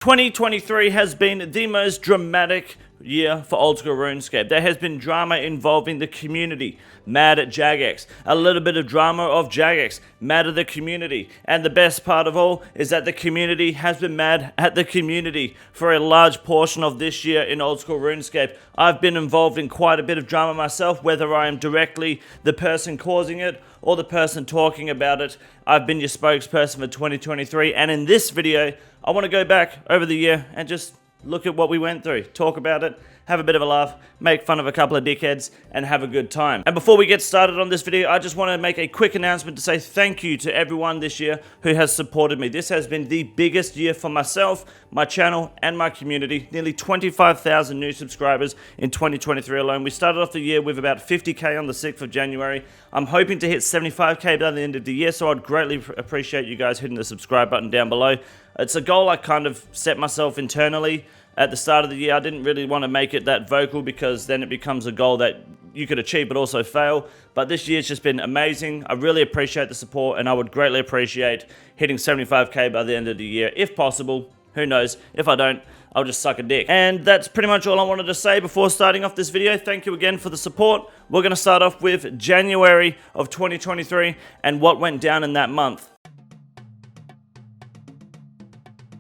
2023 has been the most dramatic year for Oldschool RuneScape. There has been drama involving the community, mad at Jagex. A little bit of drama of Jagex, mad at the community. And the best part of all is that the community has been mad at the community for a large portion of this year in Oldschool RuneScape. I've been involved in quite a bit of drama myself, whether I am directly the person causing it or the person talking about it. I've been your spokesperson for 2023, and in this video, I want to go back over the year and just look at what we went through, talk about it, have a bit of a laugh, make fun of a couple of dickheads, and have a good time. And before we get started on this video, I just want to make a quick announcement to say thank you to everyone this year who has supported me. This has been the biggest year for myself, my channel, and my community. Nearly 25,000 new subscribers in 2023 alone. We started off the year with about 50k on the 6th of January. I'm hoping to hit 75k by the end of the year, so I'd greatly appreciate you guys hitting the subscribe button down below. It's a goal I kind of set myself internally. At the start of the year, I didn't really want to make it that vocal because then it becomes a goal that you could achieve but also fail. But this year's just been amazing. I really appreciate the support, and I would greatly appreciate hitting 75k by the end of the year if possible. Who knows? If I don't, I'll just suck a dick. And that's pretty much all I wanted to say before starting off this video. Thank you again for the support. We're going to start off with January of 2023 and what went down in that month.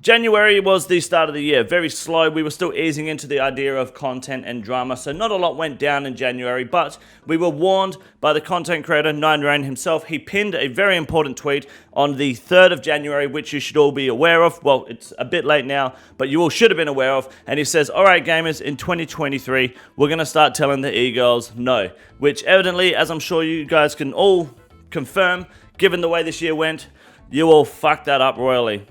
January was the start of the year, very slow. We were still easing into the idea of content and drama, so not a lot went down in January, but we were warned by the content creator, Nine Rain himself. He pinned a very important tweet on the 3rd of January, which you should all be aware of. Well, it's a bit late now, but you all should have been aware of. And he says, "Alright gamers, in 2023, we're going to start telling the e-girls no," which evidently, as I'm sure you guys can all confirm, given the way this year went, you all fucked that up royally.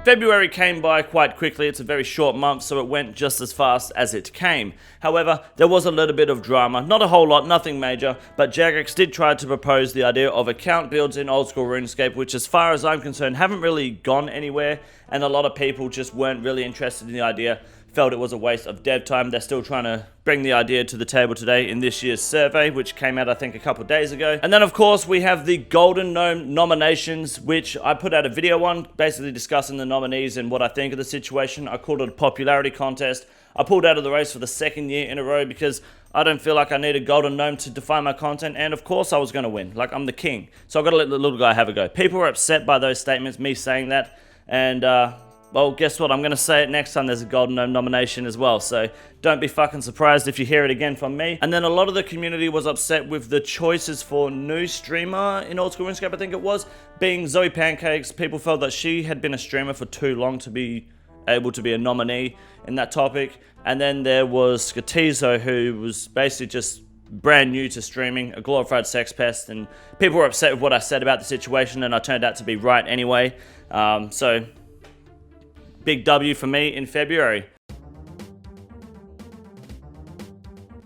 February came by quite quickly. It's a very short month, so it went just as fast as it came. However, there was a little bit of drama. Not a whole lot, nothing major, but Jagex did try to propose the idea of account builds in Oldschool RuneScape, which as far as I'm concerned haven't really gone anywhere, and a lot of people just weren't really interested in the idea, felt it was a waste of dev time. They're still trying to bring the idea to the table today in this year's survey, which came out I think a couple days ago. And then of course we have the Golden Gnome nominations, which I put out a video on, basically discussing the nominees and what I think of the situation. I called it a popularity contest. I pulled out of the race for the 2nd year in a row because I don't feel like I need a Golden Gnome to define my content, and of course I was going to win. Like, I'm the king. So I've got to let the little guy have a go. People were upset by those statements, me saying that, and well, guess what? I'm going to say it next time there's a Golden Gnome nomination as well, so don't be fucking surprised if you hear it again from me. And then a lot of the community was upset with the choices for new streamer in Oldschool RuneScape, I think it was, being Zoe Pancakes. People felt that she had been a streamer for too long to be able to be a nominee in that topic. And then there was Skatizo, who was basically just brand new to streaming, a glorified sex pest, and people were upset with what I said about the situation, and I turned out to be right anyway. So big W for me in February.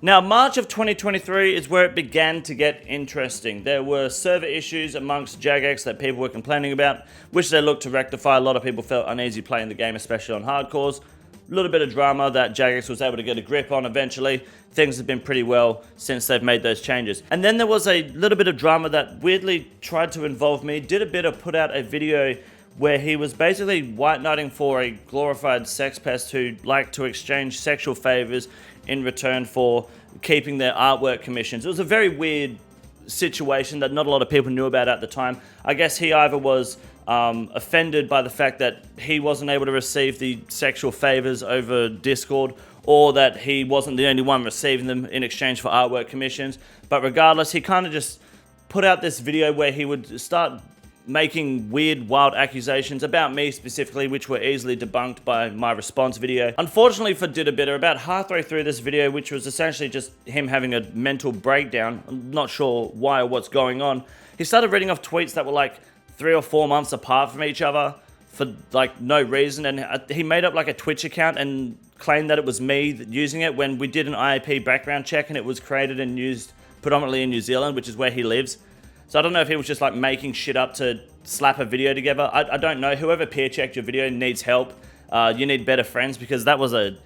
Now, March of 2023 is where it began to get interesting. There were server issues amongst Jagex that people were complaining about, which they looked to rectify. A lot of people felt uneasy playing the game, especially on hardcores. A little bit of drama that Jagex was able to get a grip on eventually. Things have been pretty well since they've made those changes. And then there was a little bit of drama that weirdly tried to involve me. Did a bit of put out a video where he was basically white knighting for a glorified sex pest who liked to exchange sexual favors in return for keeping their artwork commissions. It was a very weird situation that not a lot of people knew about at the time. I guess he either was offended by the fact that he wasn't able to receive the sexual favors over Discord, or that he wasn't the only one receiving them in exchange for artwork commissions. But regardless, he kind of just put out this video where he would start making weird, wild accusations about me specifically, which were easily debunked by my response video. Unfortunately for Dittabitter, about halfway through this video, which was essentially just him having a mental breakdown, I'm not sure why or what's going on, he started reading off tweets that were like 3 or 4 months apart from each other for like no reason, and he made up like a Twitch account and claimed that it was me using it when we did an IAP background check and it was created and used predominantly in New Zealand, which is where he lives. So I don't know if he was just like making shit up to slap a video together. I don't know. Whoever peer checked your video needs help. You need better friends, because that was a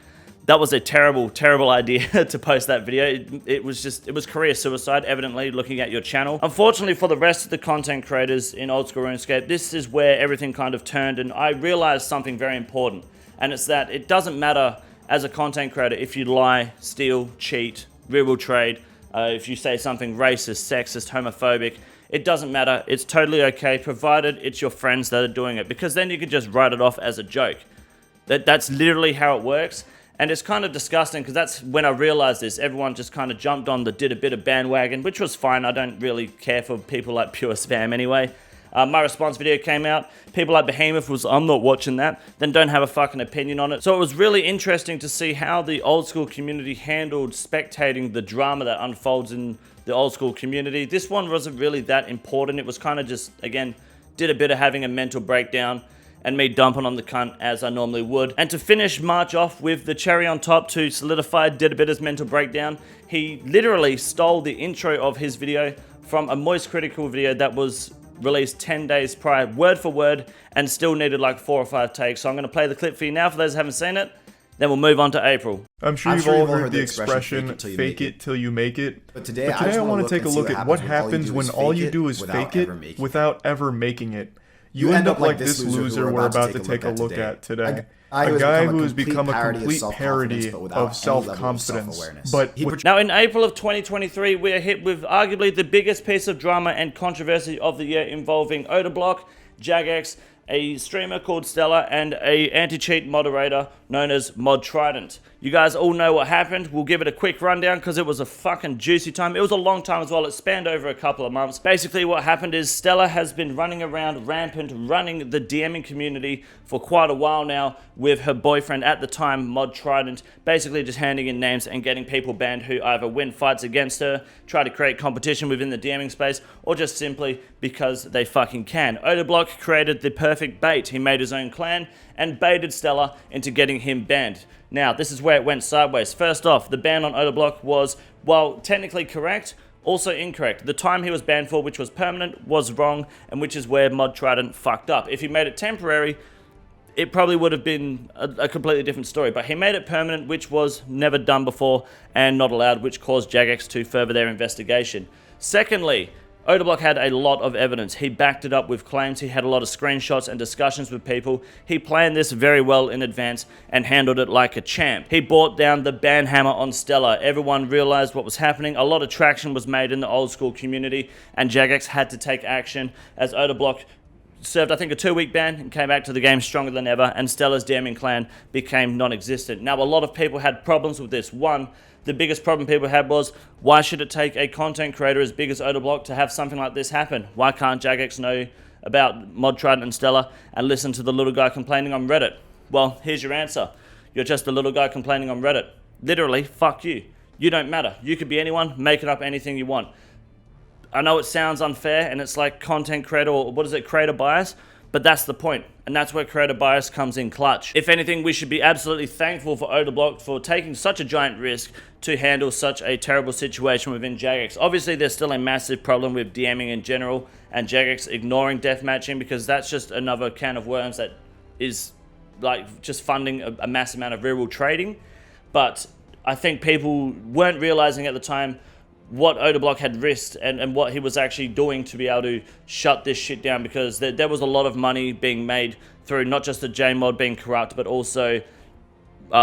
That was a terrible, terrible idea to post that video. It was career suicide, evidently, looking at your channel. Unfortunately for the rest of the content creators in Old School RuneScape, this is where everything kind of turned, and I realized something very important. And it's that it doesn't matter as a content creator if you lie, steal, cheat, real trade, if you say something racist, sexist, homophobic. It doesn't matter. It's totally okay, provided it's your friends that are doing it, because then you can just write it off as a joke. That's literally how it works. And it's kind of disgusting, because that's when I realized this. Everyone just kind of jumped on the did a bit of bandwagon, which was fine. I don't really care for people like pure spam anyway. My response video came out. People like Behemoth was, I'm not watching that. Then don't have a fucking opinion on it. So it was really interesting to see how the Old School community handled spectating the drama that unfolds in the Old School community. This one wasn't really that important. It was kind of just, again, did a bit of having a mental breakdown and me dumping on the cunt as I normally would. And to finish March off with the cherry on top to solidify did a bit of mental breakdown, he literally stole the intro of his video from a Moist Critical video that was released 10 days prior, word for word, and still needed like 4 or 5 takes. So I'm going to play the clip for you now for those who haven't seen it. Then we'll move on to April. I'm sure you've all heard the expression, fake it till you make it. But today I want to take a look at what happens when all you do is fake it without ever making it. You end up like this loser we're about to take a look at today. A guy who has become a complete parody of self-confidence. Now in April of 2023, we are hit with arguably the biggest piece of drama and controversy of the year involving Odablock, Jagex, a streamer called Stella, and a anti-cheat moderator known as Mod Trident. You guys all know what happened. We'll give it a quick rundown because it was a fucking juicy time. It was a long time as well. It spanned over a couple of months. Basically what happened is Stella has been running around rampant, running the DMing community for quite a while now with her boyfriend at the time, Mod Trident, basically just handing in names and getting people banned who either win fights against her, try to create competition within the DMing space, or just simply because they fucking can. Odablock created the perfect bait. He made his own clan and baited Stella into getting him banned. Now, this is where it went sideways. First off, the ban on Odablock was, while technically correct, also incorrect. The time he was banned for, which was permanent, was wrong, and which is where Mod Trident fucked up. If he made it temporary, it probably would have been a completely different story. But he made it permanent, which was never done before and not allowed, which caused Jagex to further their investigation. Secondly, Odablock had a lot of evidence. He backed it up with claims. He had a lot of screenshots and discussions with people. He planned this very well in advance and handled it like a champ. He brought down the ban hammer on Stella. Everyone realized what was happening. A lot of traction was made in the Old School community, and Jagex had to take action as Odablock served, I think, a 2-week ban and came back to the game stronger than ever, and Stella's DMing clan became non-existent. Now, a lot of people had problems with this. One, the biggest problem people had was, why should it take a content creator as big as Odablock to have something like this happen? Why can't Jagex know about Mod Trident and Stella and listen to the little guy complaining on Reddit? Well, here's your answer. You're just a little guy complaining on Reddit. Literally, fuck you. You don't matter. You could be anyone, make it up anything you want. I know it sounds unfair and it's like content creator, or what is it, creator bias? But that's the point, and that's where creator bias comes in clutch. If anything, we should be absolutely thankful for Odablock for taking such a giant risk to handle such a terrible situation within Jagex. Obviously, there's still a massive problem with DMing in general, and Jagex ignoring deathmatching, because that's just another can of worms that is like just funding a massive amount of real-world trading. But I think people weren't realizing at the time what Odablock had risked and what he was actually doing to be able to shut this shit down, because there was a lot of money being made through not just the JMod being corrupt, but also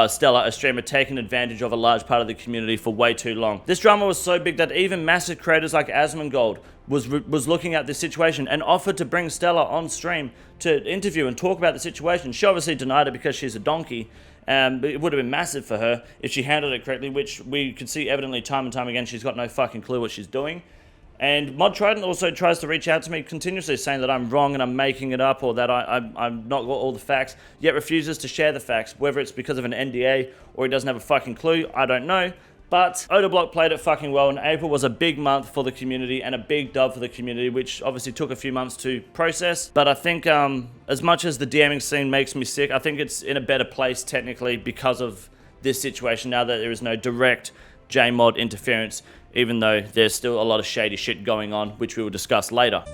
Stella, a streamer, taking advantage of a large part of the community for way too long. This drama was so big that even massive creators like Asmongold was looking at this situation and offered to bring Stella on stream to interview and talk about the situation. She obviously denied it because she's a donkey. But it would have been massive for her if she handled it correctly, which we could see evidently time and time again. She's got no fucking clue what she's doing. And Mod Trident also tries to reach out to me continuously saying that I'm wrong and I'm making it up, or that I'm not got all the facts, yet refuses to share the facts. Whether it's because of an NDA or he doesn't have a fucking clue, I don't know. But Odablock played it fucking well, and April was a big month for the community and a big dub for the community, which obviously took a few months to process. But I think as much as the DMing scene makes me sick, I think it's in a better place technically because of this situation now that there is no direct JMod interference, even though there's still a lot of shady shit going on, which we will discuss later.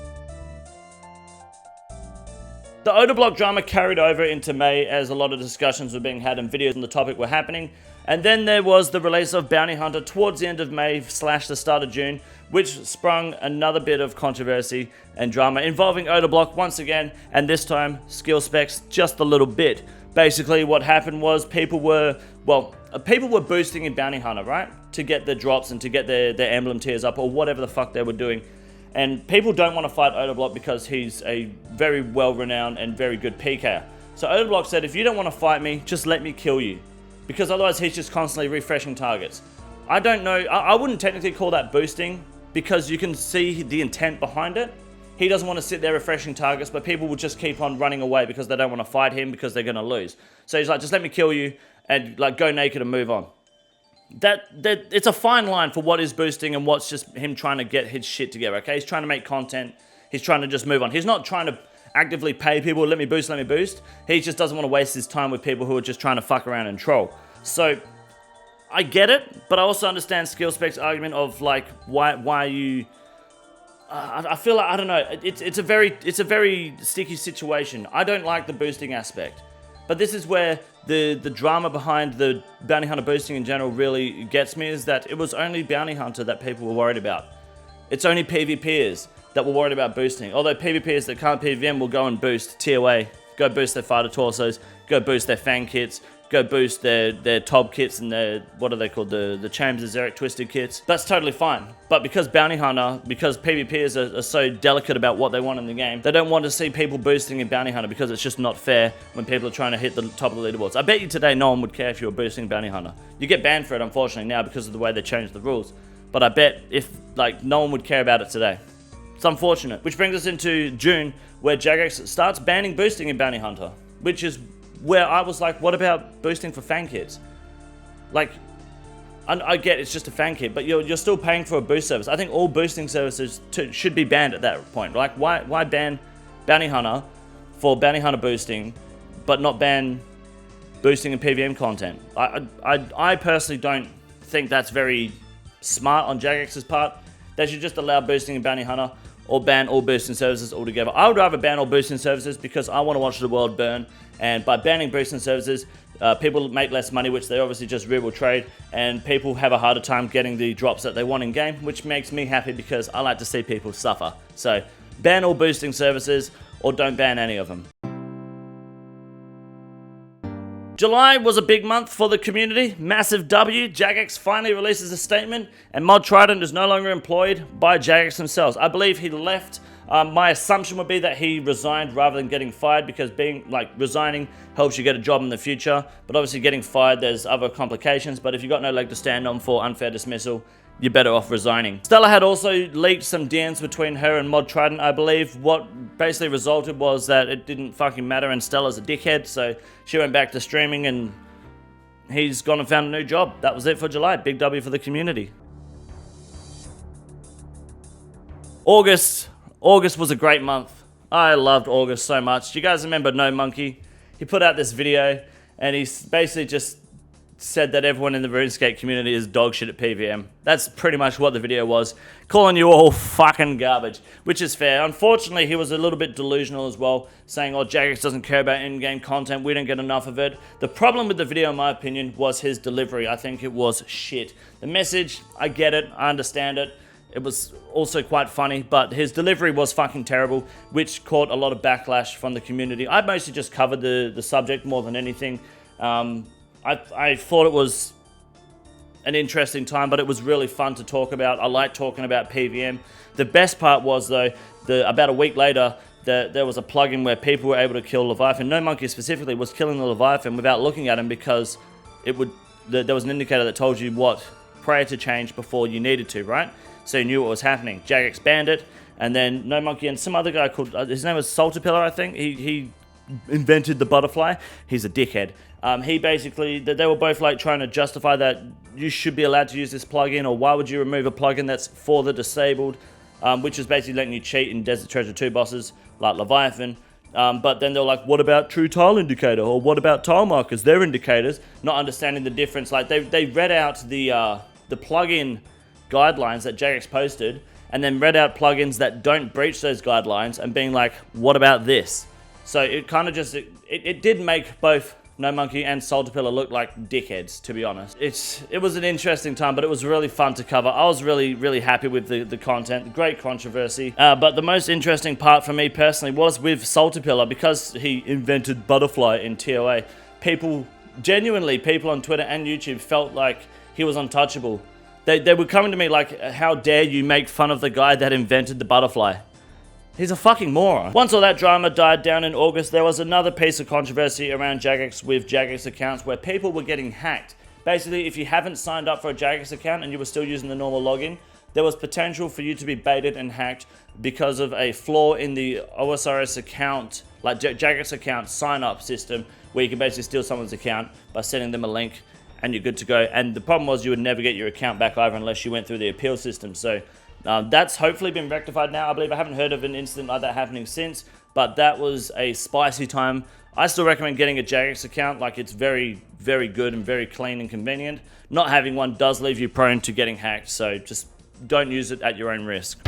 The Odor block drama carried over into May as a lot of discussions were being had and videos on the topic were happening. And then there was the release of Bounty Hunter towards the end of May / the start of June, which sprung another bit of controversy and drama involving Odor block once again, and this time skill specs just a little bit. Basically what happened was people were boosting in Bounty Hunter, right? To get the drops and to get their emblem tiers up or whatever the fuck they were doing. And people don't want to fight Odor block because he's a very well-renowned and very good PKer. So Odor block said, if you don't want to fight me, just let me kill you. Because otherwise he's just constantly refreshing targets. I don't know, I wouldn't technically call that boosting because you can see the intent behind it. He doesn't want to sit there refreshing targets, but people will just keep on running away because they don't want to fight him because they're going to lose. So he's like, just let me kill you and like go naked and move on. That it's a fine line for what is boosting and what's just him trying to get his shit together, okay? He's trying to make content. He's trying to just move on. He's not trying to actively pay people, let me boost, let me boost. He just doesn't want to waste his time with people who are just trying to fuck around and troll. So I get it, but I also understand Skill Spec's argument of like why you. I feel like, I don't know. It's a very sticky situation. I don't like the boosting aspect, but this is where the drama behind the Bounty Hunter boosting in general really gets me. Is that it was only Bounty Hunter that people were worried about. It's only PvPers that were worried about boosting. Although PvPers that can't PvM will go and boost TOA, go boost their fighter torsos, go boost their fang kits, go boost their Tob kits and their, what are they called, the Chambers Zerek Twisted kits. That's totally fine. But because Bounty Hunter, because PvPers are so delicate about what they want in the game, they don't want to see people boosting in Bounty Hunter because it's just not fair when people are trying to hit the top of the leaderboards. I bet you today no one would care if you were boosting Bounty Hunter. You get banned for it, unfortunately, now because of the way they changed the rules. But I bet if, like, no one would care about it today. It's unfortunate. Which brings us into June, where Jagex starts banning boosting in Bounty Hunter, which is where I was like, what about boosting for fan kits? Like, I get it's just a fan kit, but you're still paying for a boost service. I think all boosting services should be banned at that point. Like, why ban Bounty Hunter for Bounty Hunter boosting, but not ban boosting and PVM content? I personally don't think that's very smart on Jagex's part. They should just allow boosting in Bounty Hunter or ban all boosting services altogether. I would rather ban all boosting services because I want to watch the world burn, and by banning boosting services, people make less money, which they obviously just real trade, and people have a harder time getting the drops that they want in game, which makes me happy because I like to see people suffer. So ban all boosting services or don't ban any of them. July was a big month for the community. Massive W. Jagex finally releases a statement, and Mod Trident is no longer employed by Jagex themselves. I believe he left. My assumption would be that he resigned rather than getting fired, because resigning helps you get a job in the future. But obviously getting fired, there's other complications. But if you've got no leg to stand on for unfair dismissal, you're better off resigning. Stella had also leaked some DMs between her and Mod Trident, I believe. What basically resulted was that it didn't fucking matter, and Stella's a dickhead, so she went back to streaming, and he's gone and found a new job. That was it for July. Big W for the community. August was a great month. I loved August so much. Do you guys remember No Monkey? He put out this video, and he basically just said that everyone in the Runescape community is dog shit at PVM. That's pretty much what the video was. Calling you all fucking garbage, which is fair. Unfortunately, he was a little bit delusional as well, saying, oh, Jagex doesn't care about in-game content, we don't get enough of it. The problem with the video, in my opinion, was his delivery. I think it was shit. The message, I get it, I understand it. It was also quite funny, but his delivery was fucking terrible, which caught a lot of backlash from the community. I mostly just covered the subject more than anything. I thought it was an interesting time, but it was really fun to talk about. I like talking about PVM. The best part was, though, about a week later, there was a plugin where people were able to kill Leviathan. No Monkey specifically was killing the Leviathan without looking at him, because there was an indicator that told you what prayer to change before you needed to, right? So you knew what was happening. Jagex banned it, and then No Monkey and some other guy called, his name was Salterpillar, I think. He invented the butterfly. He's a dickhead. He basically, they were both like trying to justify that you should be allowed to use this plugin, or why would you remove a plugin that's for the disabled, which is basically letting you cheat in Desert Treasure 2 bosses like Leviathan. But then they were like, what about True Tile Indicator, or what about tile markers? They're indicators, not understanding the difference. Like they read out the plugin guidelines that Jagex posted, and then read out plugins that don't breach those guidelines, and being like, what about this? So it kind of just, it did make both No Monkey and Saltapilla look like dickheads, to be honest. It was an interesting time, but it was really fun to cover. I was really happy with the content. Great controversy. But the most interesting part for me personally was with Saltapilla, because he invented butterfly in TOA. Genuinely, people on Twitter and YouTube felt like he was untouchable. They were coming to me like, how dare you make fun of the guy that invented the butterfly? He's a fucking moron. Once all that drama died down in August, there was another piece of controversy around Jagex with Jagex accounts where people were getting hacked. Basically, if you haven't signed up for a Jagex account and you were still using the normal login, there was potential for you to be baited and hacked because of a flaw in the OSRS account, like Jagex account sign-up system, where you can basically steal someone's account by sending them a link and you're good to go. And the problem was you would never get your account back either unless you went through the appeal system. So that's hopefully been rectified now. I believe I haven't heard of an incident like that happening since, but that was a spicy time. I still recommend getting a Jagex account. Like, it's very good and very clean and convenient. Not having one does leave you prone to getting hacked, so just don't use it at your own risk.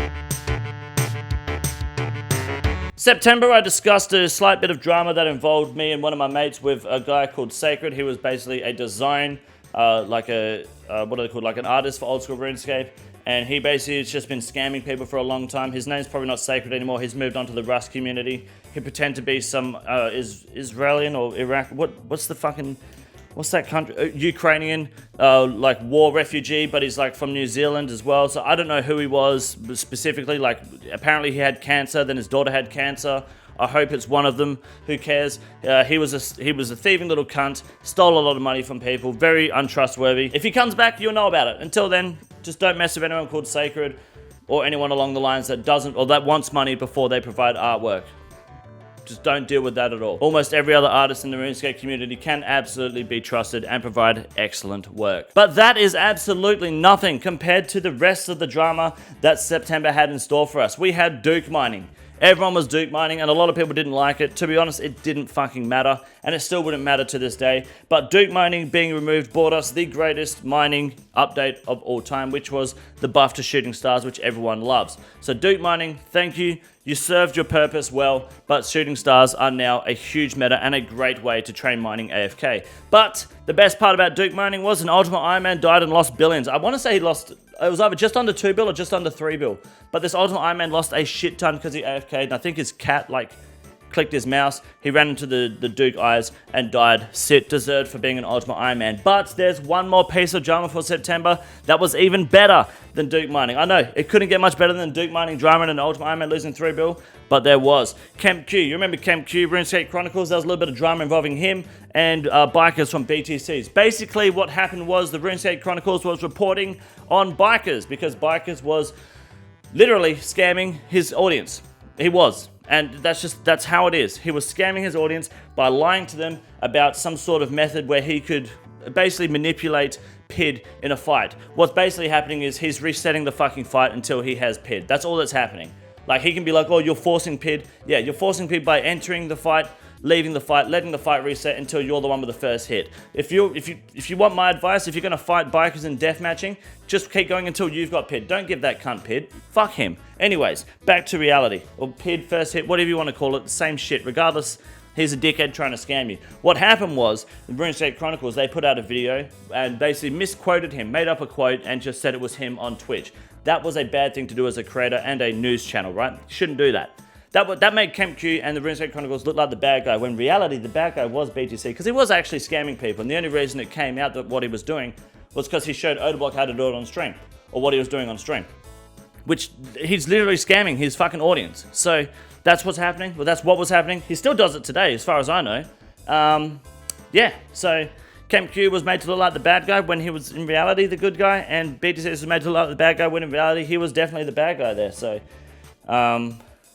September, I discussed a slight bit of drama that involved me and one of my mates with a guy called Sacred. He was basically a design, like an artist for Oldschool RuneScape. And he basically has just been scamming people for a long time. His name's probably not Sacred anymore. He's moved on to the Rust community. He pretend to be some Israelian or Iraq. What's that country? Ukrainian, like war refugee, but he's like from New Zealand as well. So I don't know who he was specifically. Like, apparently he had cancer, then his daughter had cancer. I hope it's one of them. Who cares? He was a thieving little cunt. Stole a lot of money from people. Very untrustworthy. If he comes back, you'll know about it. Until then, just don't mess with anyone called Sacred or anyone along the lines that doesn't or that wants money before they provide artwork. Just don't deal with that at all. Almost every other artist in the RuneScape community can absolutely be trusted and provide excellent work. But that is absolutely nothing compared to the rest of the drama that September had in store for us. We had Duke mining. Everyone was Duke mining, and a lot of people didn't like it. To be honest, it didn't fucking matter, and it still wouldn't matter to this day. But Duke mining being removed brought us the greatest mining update of all time, which was the buff to shooting stars, which everyone loves. So Duke mining, thank you. You served your purpose well, but shooting stars are now a huge meta and a great way to train mining AFK. But the best part about Duke mining was an Ultimate Ironman died and lost billions. I want to say he lost, it was either just under 2 bill or just under 3 bill. But this Ultimate Ironman lost a shit ton because he AFK'd, and I think his cat, like, clicked his mouse, he ran into the Duke eyes and died. Sit deserved for being an Ultimate Ironman. But there's one more piece of drama for September that was even better than Duke mining. I know, it couldn't get much better than Duke mining drama and an Ultimate Ironman losing 3 bill, but there was. Camp Q, you remember Camp Q, RuneScape Chronicles? There was a little bit of drama involving him and bikers from BTCs. Basically what happened was the RuneScape Chronicles was reporting on bikers because bikers was literally scamming his audience. He was. And that's how it is. He was scamming his audience by lying to them about some sort of method where he could basically manipulate PID in a fight. What's basically happening is he's resetting the fucking fight until he has PID. That's all that's happening. Like, he can be like, oh, you're forcing PID. Yeah, you're forcing PID by entering the fight, leaving the fight, letting the fight reset until you're the one with the first hit. If you want my advice, if you're gonna fight bikers in deathmatching, just keep going until you've got PID. Don't give that cunt PID. Fuck him. Anyways, back to reality. Or PID, first hit, whatever you want to call it, same shit. Regardless, he's a dickhead trying to scam you. What happened was, the RuneScape Chronicles, they put out a video and basically misquoted him, made up a quote and just said it was him on Twitch. That was a bad thing to do as a creator and a news channel, right? You shouldn't do that. That made Camp Q and the RuneScape Chronicles look like the bad guy, when in reality the bad guy was BTC, because he was actually scamming people, and the only reason it came out that what he was doing was because he showed Odablock how to do it on stream, or what he was doing on stream. Which, he's literally scamming his fucking audience. So, that's what's happening. Well, that's what was happening. He still does it today, as far as I know. Yeah, so Camp Q was made to look like the bad guy when he was in reality the good guy, and BTC was made to look like the bad guy when in reality he was definitely the bad guy there. So,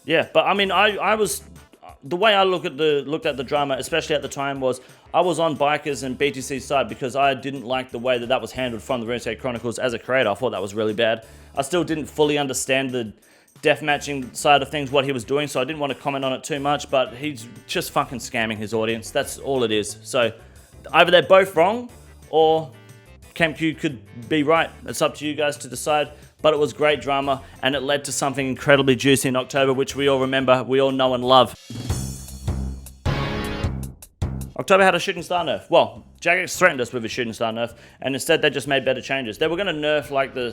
yeah, but I mean, I was, the way I looked at the drama, especially at the time, was I was on bikers and BTC's side because I didn't like the way that was handled from the RuneScape Chronicles as a creator. I thought that was really bad. I still didn't fully understand the deathmatching side of things, what he was doing, so I didn't want to comment on it too much, but he's just fucking scamming his audience. That's all it is. So either they're both wrong or Camp Q could be right. It's up to you guys to decide. But it was great drama, and it led to something incredibly juicy in October, which we all remember, we all know and love. October had a shooting star nerf. Well, Jagex threatened us with a shooting star nerf, and instead they just made better changes. They were going to nerf like the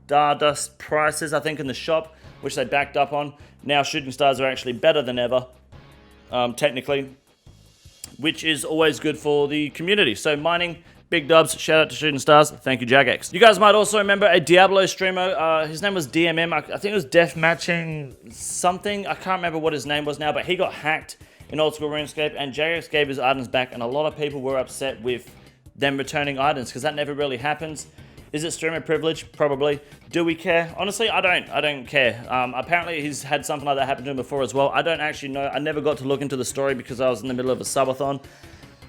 Stardust prices, I think, in the shop, which they backed up on. Now shooting stars are actually better than ever, technically, which is always good for the community. So mining, big dubs, shout out to shooting stars. Thank you, Jagex. You guys might also remember a Diablo streamer. His name was DMM. I think it was Death Matching something. I can't remember what his name was now, but he got hacked in Oldschool RuneScape, and Jagex gave his items back, and a lot of people were upset with them returning items because that never really happens. Is it streamer privilege? Probably. Do we care? Honestly, I don't. I don't care. Apparently, he's had something like that happen to him before as well. I don't actually know. I never got to look into the story because I was in the middle of a subathon,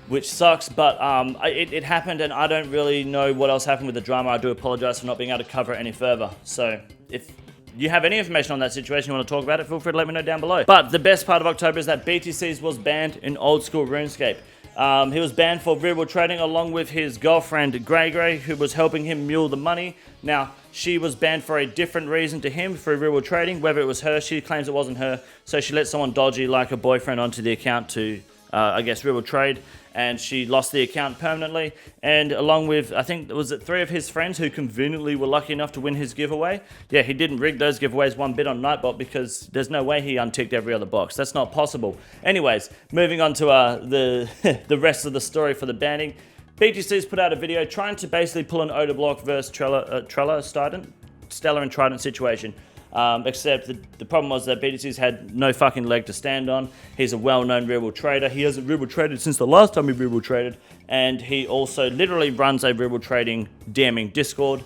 which sucks, but it happened, and I don't really know what else happened with the drama. I do apologize for not being able to cover it any further. So if you have any information on that situation, you want to talk about it, feel free to let me know down below. But the best part of October is that BTCs was banned in Oldschool RuneScape. He was banned for real-world trading along with his girlfriend, Grey, who was helping him mule the money. Now, she was banned for a different reason to him for real-world trading. Whether it was her, she claims it wasn't her. So she let someone dodgy like her boyfriend onto the account to, I guess, real-world trade. And she lost the account permanently. And along with, I think, was it 3 of his friends who conveniently were lucky enough to win his giveaway? Yeah, he didn't rig those giveaways one bit on Nightbot because there's no way he unticked every other box. That's not possible. Anyways, moving on to the rest of the story for the banning. BTC's put out a video trying to basically pull an Oda block versus Stellar and Trident situation. Except the problem was that BTC's had no fucking leg to stand on. He's a well-known real-world trader. He hasn't real-world traded since the last time he real-world traded. And he also literally runs a real-world trading DMing Discord.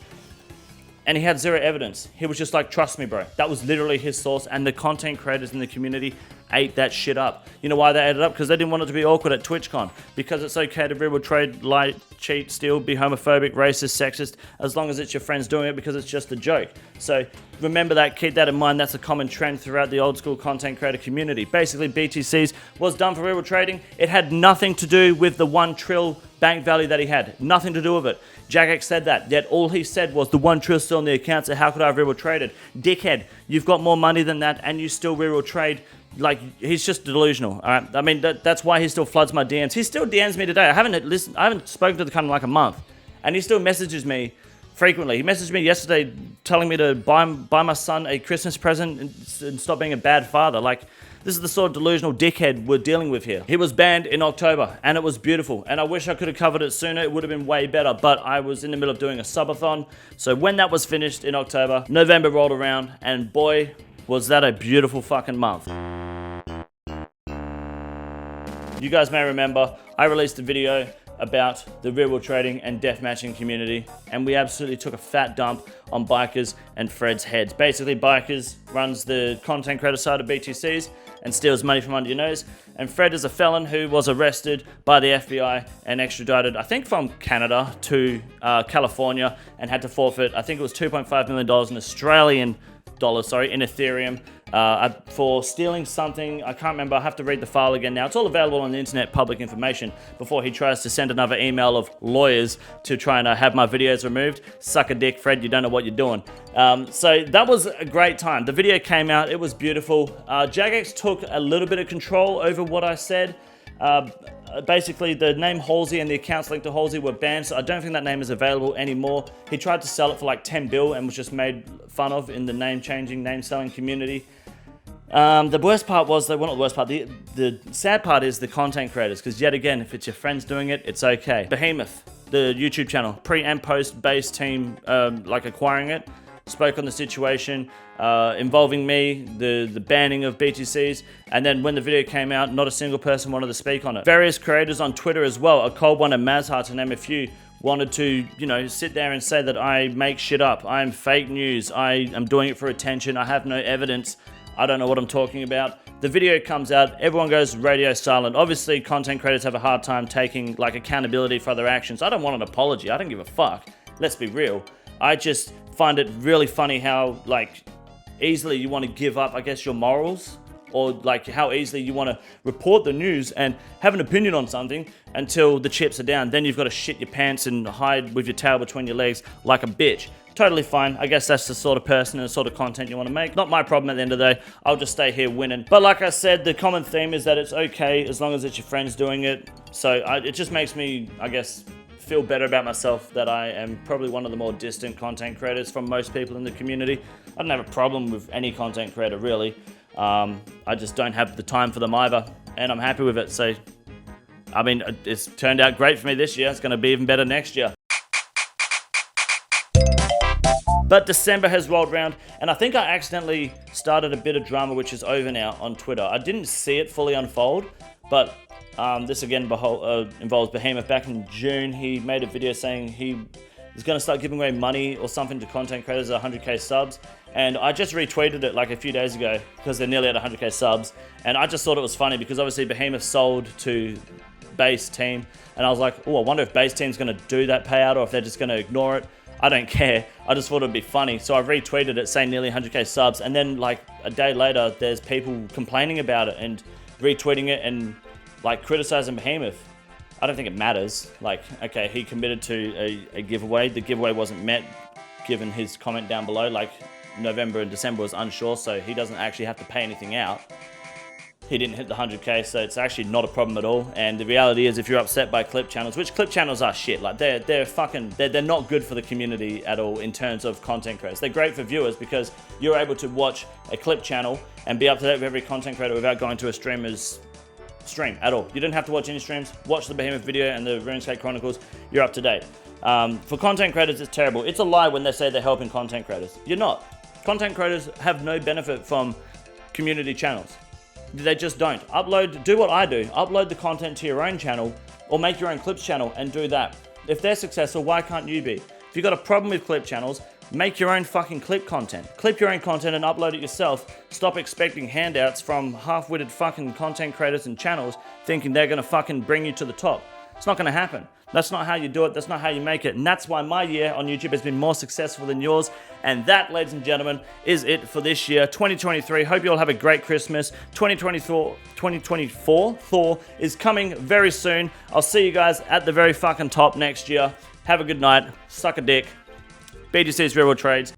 And he had zero evidence. He was just like, trust me, bro. That was literally his source. And the content creators in the community ate that shit up. You know why they ate it up? Because they didn't want it to be awkward at TwitchCon. Because it's okay to real-world trade, lie, cheat, steal, be homophobic, racist, sexist, as long as it's your friends doing it because it's just a joke. So remember that, keep that in mind. That's a common trend throughout the old school content creator community. Basically, BTCs was done for real-world trading. It had nothing to do with the 1 trill bank value that he had. Nothing to do with it. Jagex said that. Yet all he said was the 1 trill still on the account, so how could I have real-world traded? Dickhead, you've got more money than that and you still real-world trade. Like, he's just delusional, all right? I mean, that's why he still floods my DMs. He still DMs me today. I haven't spoken to the cunt in like a month. And he still messages me frequently. He messaged me yesterday telling me to buy my son a Christmas present and stop being a bad father. Like, this is the sort of delusional dickhead we're dealing with here. He was banned in October, and it was beautiful. And I wish I could have covered it sooner. It would have been way better, but I was in the middle of doing a subathon. So when that was finished in October, November rolled around, and boy, was that a beautiful fucking month. You guys may remember, I released a video about the real-world trading and deathmatching community, and we absolutely took a fat dump on Bikers and Fred's heads. Basically, Bikers runs the content creator side of BTCs and steals money from under your nose, and Fred is a felon who was arrested by the FBI and extradited, I think, from Canada to California, and had to forfeit, I think it was $2.5 million in Australian dollars, in Ethereum, for stealing something. I can't remember. I have to read the file again now. It's all available on the internet, public information, before he tries to send another email of lawyers to try and have my videos removed. Suck a dick, Fred. You don't know what you're doing. So that was a great time. The video came out. It was beautiful. Jagex took a little bit of control over what I said. Basically, the name Halsey and the accounts linked to Halsey were banned, so I don't think that name is available anymore. He tried to sell it for like 10 bill and was just made fun of in the name-changing, name-selling community. The worst part was, well, not the worst part, the sad part is the content creators, because yet again, if it's your friends doing it, it's okay. Behemoth, the YouTube channel, pre- and post-based team, like acquiring it, spoke on the situation involving me, the banning of BTCs, and then when the video came out, not a single person wanted to speak on it. Various creators on Twitter as well, a Cold One and Mazhar, to name a few, wanted to, sit there and say that I make shit up, I'm fake news, I am doing it for attention, I have no evidence, I don't know what I'm talking about. The video comes out, everyone goes radio silent. Obviously, content creators have a hard time taking like accountability for their actions. I don't want an apology, I don't give a fuck, let's be real. I just find it really funny how, like, easily you want to give up, I guess, your morals or like how easily you want to report the news and have an opinion on something until the chips are down. Then you've got to shit your pants and hide with your tail between your legs like a bitch. Totally fine. I guess that's the sort of person and the sort of content you want to make. Not my problem at the end of the day. I'll just stay here winning. But like I said, the common theme is that it's okay as long as it's your friends doing it. So it just makes me, I guess, feel better about myself that I am probably one of the more distant content creators from most people in the community. I don't have a problem with any content creator, really. I just don't have the time for them either, and I'm happy with it. So, I mean, it's turned out great for me this year. It's going to be even better next year. But December has rolled around, and I think I accidentally started a bit of drama, which is over now, on Twitter. I didn't see it fully unfold, but this again involves Behemoth. Back in June, he made a video saying he is going to start giving away money or something to content creators at 100k subs, and I just retweeted it like a few days ago because they're nearly at 100k subs, and I just thought it was funny because obviously Behemoth sold to Base Team, and I was like, oh, I wonder if Base Team's going to do that payout or if they're just going to ignore it. I don't care. I just thought it'd be funny. So I retweeted it saying nearly 100k subs, and then like a day later, there's people complaining about it and retweeting it and like criticizing Behemoth. I don't think it matters. Like, okay, he committed to a giveaway. The giveaway wasn't met given his comment down below. Like, November and December was unsure, so he doesn't actually have to pay anything out. He didn't hit the 100k, so it's actually not a problem at all. And the reality is, if you're upset by clip channels, which clip channels are shit, like they're not good for the community at all in terms of content creators. They're great for viewers because you're able to watch a clip channel and be up to date with every content creator without going to a streamer's stream at all. You didn't have to watch any streams. Watch the Behemoth video and the RuneScape Chronicles. You're up to date. For content creators, it's terrible. It's a lie when they say they're helping content creators. You're not. Content creators have no benefit from community channels. They just don't. Do what I do. Upload the content to your own channel or make your own clips channel and do that. If they're successful, why can't you be? If you've got a problem with clip channels, make your own fucking clip content. Clip your own content and upload it yourself. Stop expecting handouts from half-witted fucking content creators and channels thinking they're gonna fucking bring you to the top. It's not gonna happen. That's not how you do it. That's not how you make it. And that's why my year on YouTube has been more successful than yours. And that, ladies and gentlemen, is it for this year, 2023. Hope you all have a great Christmas. 2024 Thor is coming very soon. I'll see you guys at the very fucking top next year. Have a good night. Suck a dick. BGC's Real World Trades.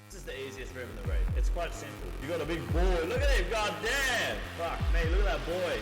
This is the easiest room in the raid. It's quite simple. You got a big boy. Look at him. God damn. Fuck me. Look at that boy.